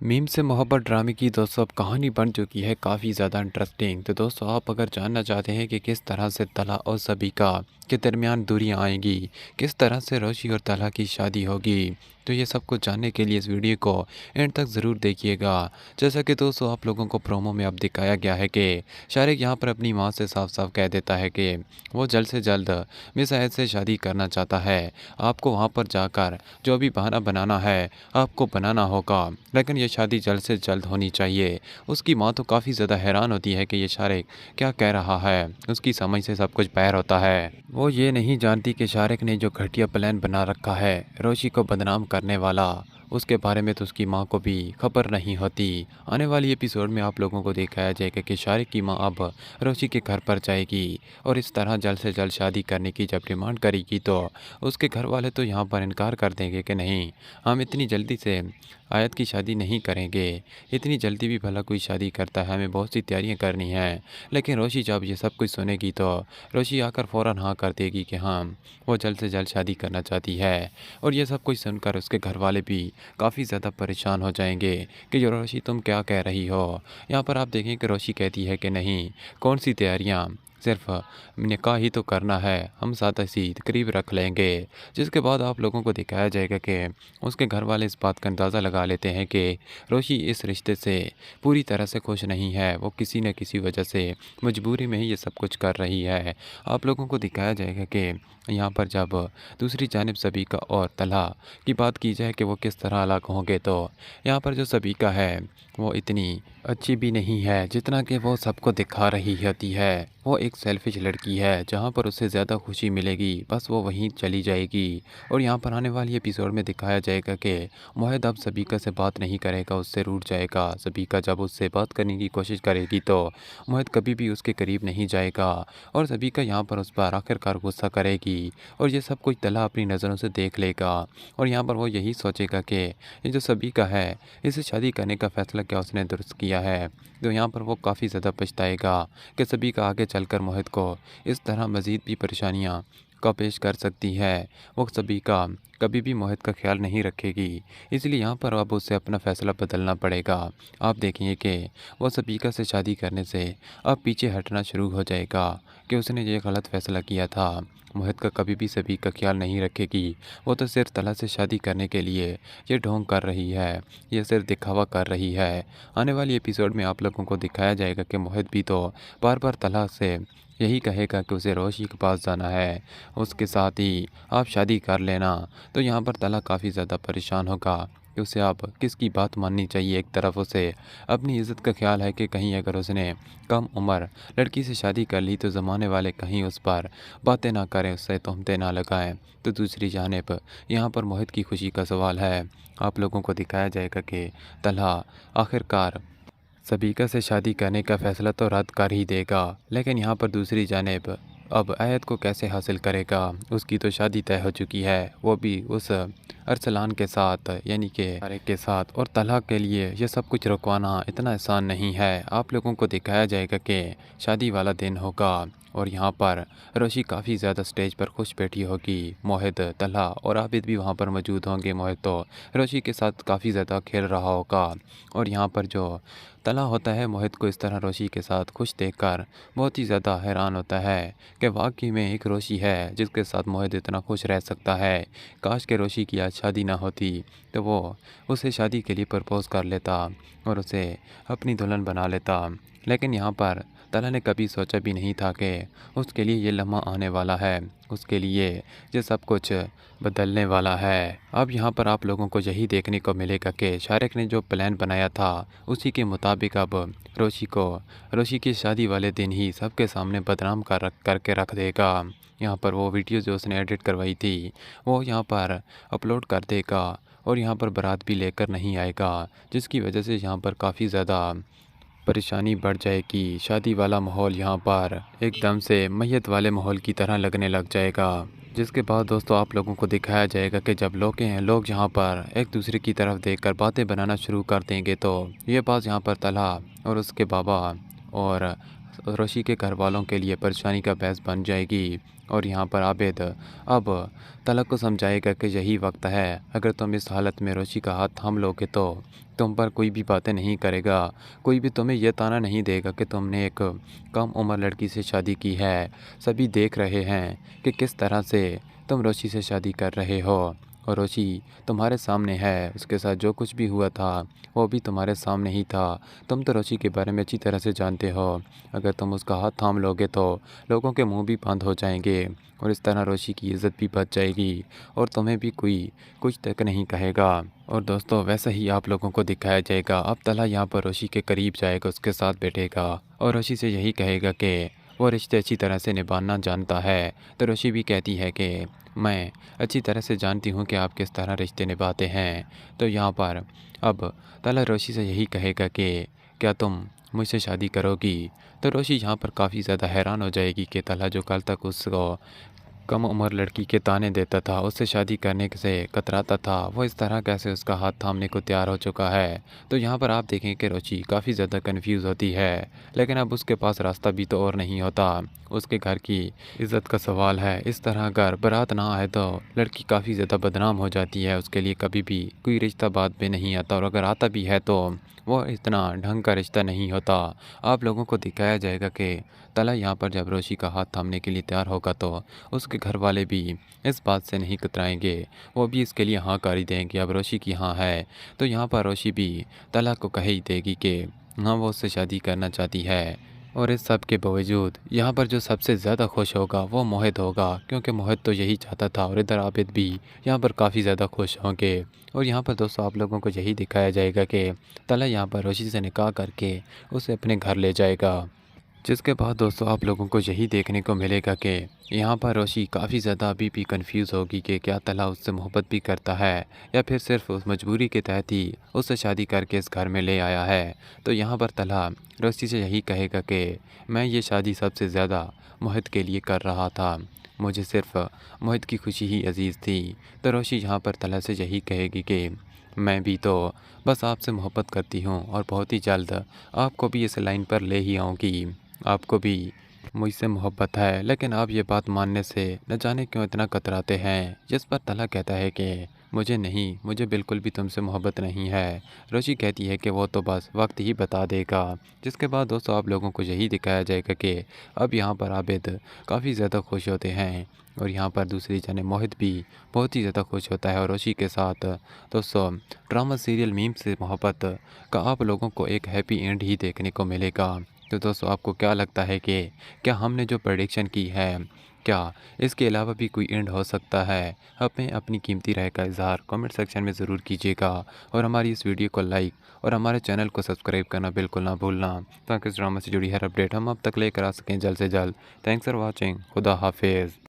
Meme से मोहब्बत ड्रामे की दोस्तों अब कहानी बन चुकी है काफ़ी ज़्यादा इंटरेस्टिंग। तो दोस्तों आप अगर जानना चाहते हैं कि किस तरह से तला और सबीका के दरमियान दूरियां आएंगी, किस तरह से रोशी और तला की शादी होगी, तो ये सब कुछ जानने के लिए इस वीडियो को एंड तक ज़रूर देखिएगा। जैसा कि दोस्तों आप लोगों को प्रोमो में अब दिखाया गया है कि शारिक यहाँ पर अपनी माँ से साफ साफ कह देता है कि वो जल्द से जल्द मिस अहद से शादी करना चाहता है। आपको वहाँ पर जाकर जो भी बहाना बनाना है आपको बनाना होगा, लेकिन ये शादी जल्द से जल्द होनी चाहिए। उसकी माँ तो काफ़ी ज़्यादा हैरान होती है कि ये शारिक क्या कह रहा है। उसकी समझ से सब कुछ बाहर होता है। वो ये नहीं जानती कि शारिक ने जो घटिया प्लान बना रखा है रोशी को बदनाम करने वाला, उसके बारे में तो उसकी माँ को भी खबर नहीं होती। आने वाली एपिसोड में आप लोगों को दिखाया जाएगा कि शारिक की माँ अब रोशी के घर पर जाएगी और इस तरह जल्द से जल्द शादी करने की जब डिमांड करेगी तो उसके घर वाले तो यहाँ पर इनकार कर देंगे कि नहीं, हम इतनी जल्दी से आयत की शादी नहीं करेंगे। इतनी जल्दी भी भला कोई शादी करता है, हमें बहुत सी तैयारियां करनी हैं। लेकिन रोशी जब ये सब कुछ सुनेगी तो रोशी आकर फ़ौरन हाँ कर देगी कि हाँ, वो जल्द से जल्द शादी करना चाहती है। और ये सब कुछ सुनकर उसके घर वाले भी काफ़ी ज़्यादा परेशान हो जाएंगे कि ये रोशी तुम क्या कह रही हो। यहाँ पर आप देखें कि रोशी कहती है कि नहीं, कौन सी तैयारियाँ, सिर्फ निकाह ही तो करना है, हम साथ ऐसी करीब रख लेंगे। जिसके बाद आप लोगों को दिखाया जाएगा कि उसके घर वाले इस बात का अंदाज़ा लगा लेते हैं कि रोशी इस रिश्ते से पूरी तरह से खुश नहीं है। वो किसी न किसी वजह से मजबूरी में ही ये सब कुछ कर रही है। आप लोगों को दिखाया जाएगा कि यहाँ पर जब दूसरी जानिब सबीका और तलहा की बात की जाए कि वो किस तरह अलग होंगे, तो यहाँ पर जो सबीका है वो इतनी अच्छी भी नहीं है जितना कि वो सबको दिखा रही होती है। वो एक सेल्फिश लड़की है, जहाँ पर उसे ज़्यादा खुशी मिलेगी बस वो वहीं चली जाएगी। और यहाँ पर आने वाली एपिसोड में दिखाया जाएगा कि मोहित अब सबीका से बात नहीं करेगा, उससे रूठ जाएगा। सबीका जब उससे बात करने की कोशिश करेगी तो मोहित कभी भी उसके करीब नहीं जाएगा और सबीका यहाँ पर उस पर आखिरकार गुस्सा करेगी और ये सब कुछ तलहा अपनी नज़रों से देख लेगा। और यहाँ पर वो यही सोचेगा कि ये जो सबीका है, इसे शादी करने का फ़ैसला क्या उसने दुरुस्त किया है। तो यहाँ पर वो काफ़ी ज़्यादा पछताएगा कि सबीका आगे चलकर मोहित को इस तरह मज़ीद भी परेशानियाँ का पेश कर सकती है। वो सबीका कभी भी मोहित का ख्याल नहीं रखेगी, इसलिए यहाँ पर अब उसे अपना फ़ैसला बदलना पड़ेगा। आप देखेंगे कि वो सबीका से शादी करने से अब पीछे हटना शुरू हो जाएगा कि उसने ये गलत फ़ैसला किया था। मोहित का कभी भी सभी का ख्याल नहीं रखेगी। वो तो सिर्फ तलहा से शादी करने के लिए ये ढोंग कर रही है, ये सिर्फ दिखावा कर रही है। आने वाली एपिसोड में आप लोगों को दिखाया जाएगा कि मोहित भी तो बार बार तलहा से यही कहेगा कि उसे रोशी के पास जाना है, उसके साथ ही आप शादी कर लेना। तो यहाँ पर तलहा काफ़ी ज़्यादा परेशान होगा कि उसे अब किसकी बात माननी चाहिए। एक तरफ उसे अपनी इज़्ज़त का ख्याल है कि कहीं अगर उसने कम उम्र लड़की से शादी कर ली तो ज़माने वाले कहीं उस पर बातें ना करें, उससे तोहमतें ना लगाएं। तो दूसरी जानिब यहाँ पर मोहित की खुशी का सवाल है। आप लोगों को दिखाया जाएगा कि तलहा आखिरकार सबीका से शादी करने का फ़ैसला तो रद्द कर ही देगा, लेकिन यहाँ पर दूसरी जानिब अब अहद को कैसे हासिल करेगा। उसकी तो शादी तय हो चुकी है, वो भी उस अरसलान के साथ, यानी कि तारिक के साथ। और तलहा के लिए ये सब कुछ रुकवाना इतना आसान नहीं है। आप लोगों को दिखाया जाएगा कि शादी वाला दिन होगा और यहाँ पर रोशी काफ़ी ज़्यादा स्टेज पर खुश बैठी होगी। मोहित, तलहा और आबिद भी वहाँ पर मौजूद होंगे। मोहित तो रोशी के साथ काफ़ी ज़्यादा खेल रहा होगा और यहाँ पर जो तलहा होता है मोहित को इस तरह रोशी के साथ खुश देखकर बहुत ही ज़्यादा हैरान होता है कि वाकई में एक रोशी है जिसके साथ मोहित इतना खुश रह सकता है। काश के रोशी की आज शादी ना होती तो वो उसे शादी के लिए प्रपोज़ कर लेता और उसे अपनी दुल्हन बना लेता। लेकिन यहाँ पर तलहा ने कभी सोचा भी नहीं था कि उसके लिए ये लम्हा आने वाला है, उसके लिए ये सब कुछ बदलने वाला है। अब यहाँ पर आप लोगों को यही देखने को मिलेगा कि शारिक ने जो प्लान बनाया था उसी के मुताबिक अब रोशी की शादी वाले दिन ही सबके सामने बदनाम करके रख देगा। यहाँ पर वो वीडियो जो उसने एडिट करवाई थी वो यहाँ पर अपलोड कर देगा और यहाँ पर बारात भी लेकर नहीं आएगा, जिसकी वजह से यहाँ पर काफ़ी ज़्यादा परेशानी बढ़ जाएगी। शादी वाला माहौल यहाँ पर एकदम से मैयत वाले माहौल की तरह लगने लग जाएगा। जिसके बाद दोस्तों आप लोगों को दिखाया जाएगा कि जब लोग यहाँ पर एक दूसरे की तरफ देखकर बातें बनाना शुरू कर देंगे तो ये बात यहाँ पर तलहा और उसके बाबा और रोशी के घर वालों के लिए परेशानी का बायस बन जाएगी। और यहाँ पर आबिद अब तलक को समझाएगा कि यही वक्त है, अगर तुम इस हालत में रोशी का हाथ थाम लोगे तो तुम पर कोई भी बातें नहीं करेगा, कोई भी तुम्हें यह ताना नहीं देगा कि तुमने एक कम उम्र लड़की से शादी की है। सभी देख रहे हैं कि किस तरह से तुम रोशी से शादी कर रहे हो, और रोशी तुम्हारे सामने है, उसके साथ जो कुछ भी हुआ था वो भी तुम्हारे सामने ही था। तुम तो रोशी के बारे में अच्छी तरह से जानते हो, अगर तुम उसका हाथ थाम लोगे तो लोगों के मुंह भी बंद हो जाएंगे, और इस तरह रोशी की इज़्ज़त भी बच जाएगी, और तुम्हें भी कोई कुछ तक नहीं कहेगा। और दोस्तों, वैसा ही आप लोगों को दिखाया जाएगा। अब तला यहाँ पर रोशी के करीब जाएगा, उसके साथ बैठेगा और रोशी से यही कहेगा कि वो रिश्ते अच्छी तरह से निभाना जानता है। तो रोशी भी कहती है कि मैं अच्छी तरह से जानती हूँ कि आप किस तरह रिश्ते निभाते हैं। तो यहाँ पर अब तला रोशी से यही कहेगा कि क्या तुम मुझसे शादी करोगी? तो रोशी यहाँ पर काफ़ी ज़्यादा हैरान हो जाएगी कि तला जो कल तक उसको कम उम्र लड़की के ताने देता था, उससे शादी करने से कतराता था, वो इस तरह कैसे उसका हाथ थामने को तैयार हो चुका है। तो यहाँ पर आप देखें कि रोशी काफ़ी ज़्यादा कन्फ्यूज़ होती है, लेकिन अब उसके पास रास्ता भी तो और नहीं होता। उसके घर की इज़्ज़त का सवाल है, इस तरह अगर बारात ना आए तो लड़की काफ़ी ज़्यादा बदनाम हो जाती है, उसके लिए कभी भी कोई रिश्ता बात में नहीं आता, और अगर आता भी है तो वो इतना ढंग का रिश्ता नहीं होता। आप लोगों को दिखाया जाएगा कि तला यहाँ पर जब रोशी का हाथ थामने के लिए तैयार होगा तो उसके घर वाले भी इस बात से नहीं कतराएंगे, वो भी इसके लिए हाँ कर ही देंगे। अब रोशी की हाँ है तो यहाँ पर रोशी भी तला को कह ही देगी कि हाँ, वो उससे शादी करना चाहती है। और इस सब के बावजूद यहाँ पर जो सबसे ज़्यादा खुश होगा वो मोहित होगा, क्योंकि मोहित तो यही चाहता था, और इधर आबिद भी यहाँ पर काफ़ी ज़्यादा खुश होंगे। और यहाँ पर दोस्तों आप लोगों को यही दिखाया जाएगा कि तला यहाँ पर रोशी से निकाह करके उसे अपने घर ले जाएगा। जिसके बाद दोस्तों आप लोगों को यही देखने को मिलेगा कि यहाँ पर रोशी काफ़ी ज़्यादा अभी भी कंफ्यूज होगी कि क्या तला उससे मोहब्बत भी करता है या फिर सिर्फ उस मजबूरी के तहत ही उससे शादी करके इस घर में ले आया है। तो यहाँ पर तला रोशी से यही कहेगा कि मैं ये शादी सबसे ज़्यादा मोहित के लिए कर रहा था, मुझे सिर्फ मोहित की खुशी ही अजीज़ थी। तो रोशी यहाँ पर तला से यही कहेगी कि मैं भी तो बस आपसे मोहब्बत करती हूँ, और बहुत ही जल्द आपको भी इस लाइन पर ले ही आऊँगी। आपको भी मुझसे मोहब्बत है, लेकिन आप ये बात मानने से न जाने क्यों इतना कतराते हैं। जिस पर तला कहता है कि मुझे नहीं, मुझे बिल्कुल भी तुमसे मोहब्बत नहीं है। रोशी कहती है कि वो तो बस वक्त ही बता देगा। जिसके बाद दोस्तों आप लोगों को यही दिखाया जाएगा कि अब यहाँ पर आबिद काफ़ी ज़्यादा खुश होते हैं, और यहाँ पर दूसरी जाने मोहित भी बहुत ही ज़्यादा खुश होता है। और रोशी के साथ दोस्तों ड्रामा सीरियल मीम से मोहब्बत का आप लोगों को एक हैप्पी एंड ही देखने को मिलेगा। तो दोस्तों आपको क्या लगता है कि क्या हमने जो प्रेडिक्शन की है, क्या इसके अलावा भी कोई एंड हो सकता है? हमें अपनी कीमती राय का इज़हार कमेंट सेक्शन में ज़रूर कीजिएगा, और हमारी इस वीडियो को लाइक और हमारे चैनल को सब्सक्राइब करना बिल्कुल ना भूलना, ताकि इस ड्रामा से जुड़ी हर अपडेट हम अब तक लेकर आ सकें जल्द से जल्द। Thanks for watching. खुदा हाफिज़।